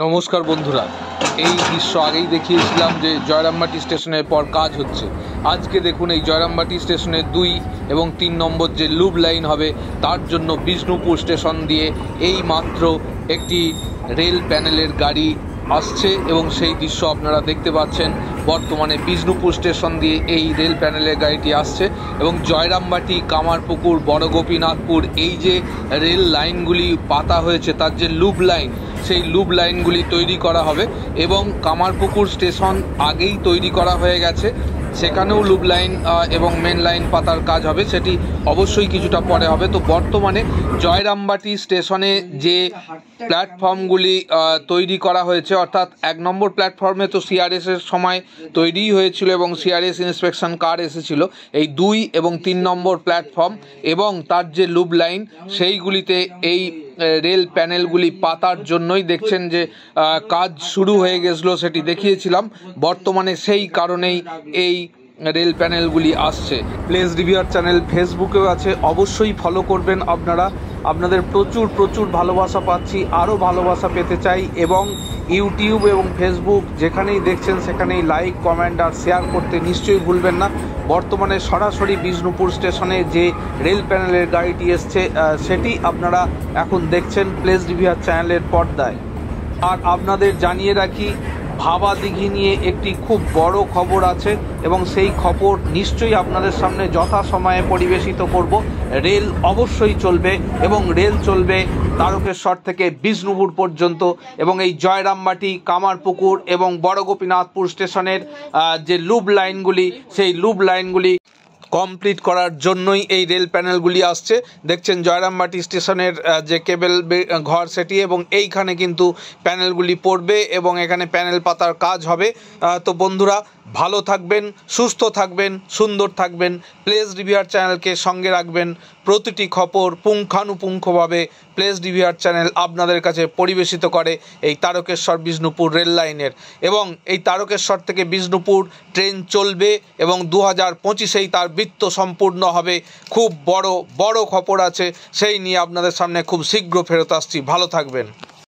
নমস্কার বন্ধুরা, এই দৃশ্য আগেই দেখিয়েছিলাম যে জয়রামবাটি স্টেশনের পর কাজ হচ্ছে। আজকে দেখুন এই জয়রামবাটি স্টেশনের 2 এবং 3 নম্বর যে লুপ লাইন হবে তার জন্য বিষ্ণুপুর স্টেশন দিয়ে এই মাত্র একটি রেল প্যানেলের গাড়ি আসছে এবং সেই দৃশ্য আপনারা দেখতে পাচ্ছেন। বর্তমানে বিষ্ণুপুর স্টেশন দিয়ে এই রেল প্যানেলের গাড়িটি আসছে এবং জয়রামবাটি, কামারপুকুর, বড় গোপীনাথপুর এই যে রেল লাইনগুলি পাতা হয়েছে তার যে লুপ লাইন, সেই লুপ লাইনগুলি তৈরি করা হবে এবং কামারপুকুর স্টেশন আগেই তৈরি করা হয়ে গেছে, সেখানেও লুপ লাইন এবং মেন লাইন পাতার কাজ হবে, সেটি অবশ্যই কিছুটা পরে হবে। তো বর্তমানে জয়রামবাটি স্টেশনে যে প্ল্যাটফর্মগুলি তৈরি করা হয়েছে, অর্থাৎ 1 নম্বর প্ল্যাটফর্মে তো সিআরএসের সময় তৈরিই হয়েছিল এবং সিআরএস ইন্সপেকশন কার এসেছিল। এই 2 এবং 3 নম্বর প্ল্যাটফর্ম এবং তার যে লুপ লাইন সেইগুলিতে এই রেল প্যানেলগুলি পাতার জন্যই দেখছেন যে কাজ শুরু হয়ে গেছিলো, সেটি দেখিয়েছিলাম। বর্তমানে সেই কারণেই এই রেল প্যানেলগুলি আসছে। প্লেস রিভিউয়ার চ্যানেল ফেসবুকেও আছে, অবশ্যই ফলো করবেন আপনারা। আপনাদের প্রচুর ভালোবাসা পাচ্ছি, আরও ভালোবাসা পেতে চাই এবং ইউটিউব এবং ফেসবুক যেখানেই দেখছেন সেখানেই লাইক, কমেন্ট আর শেয়ার করতে নিশ্চয়ই ভুলবেন না। বর্তমানে সরাসরি বিষ্ণুপুর স্টেশনে যে রেল প্যানেলের গাড়িটি এসছে সেটি আপনারা এখন দেখছেন প্লেস রিভিউয়ার চ্যানেলের পর্দায়। আর আপনাদের জানিয়ে রাখি, ভাবা দিঘি নিয়ে একটি খুব বড় খবর আছে এবং সেই খবর নিশ্চয়ই আপনাদের সামনে যথাসময়ে পরিবেশিত করব। রেল অবশ্যই চলবে এবং রেল চলবে তারকেশ্বর থেকে বিষ্ণুপুর পর্যন্ত এবং এই জয়রামবাটি, কামারপুকুর এবং বড় গোপীনাথপুর স্টেশনের যে লুপ লাইনগুলি, সেই লুপ লাইনগুলি কমপ্লিট করার জন্যই এই রেল প্যানেলগুলি আসছে। দেখছেন জয়রামবাটি স্টেশনের যে কেবল ঘর সেটি, এবং এইখানে কিন্তু প্যানেলগুলি পড়বে এবং এখানে প্যানেল পাতার কাজ হবে। তো বন্ধুরা, ভালো থাকবেন, সুস্থ থাকবেন, সুন্দর থাকবেন। প্লেস রিভিউয়ার চ্যানেলকে সঙ্গে রাখবেন। প্রতিটি খবর পুঙ্খানুপুঙ্খভাবে প্লেস রিভিউয়ার চ্যানেল আপনাদের কাছে পরিবেশিত করে এই তারকেশ্বর বিষ্ণুপুর রেল লাইনের। এবং এই তারকেশ্বর থেকে বিষ্ণুপুর ট্রেন চলবে এবং 2025-এই তার বৃত্ত সম্পূর্ণ হবে। খুব বড় খবর আছে, সেই নিয়ে আপনাদের সামনে খুব শীঘ্র ফেরত আসছি। ভালো থাকবেন।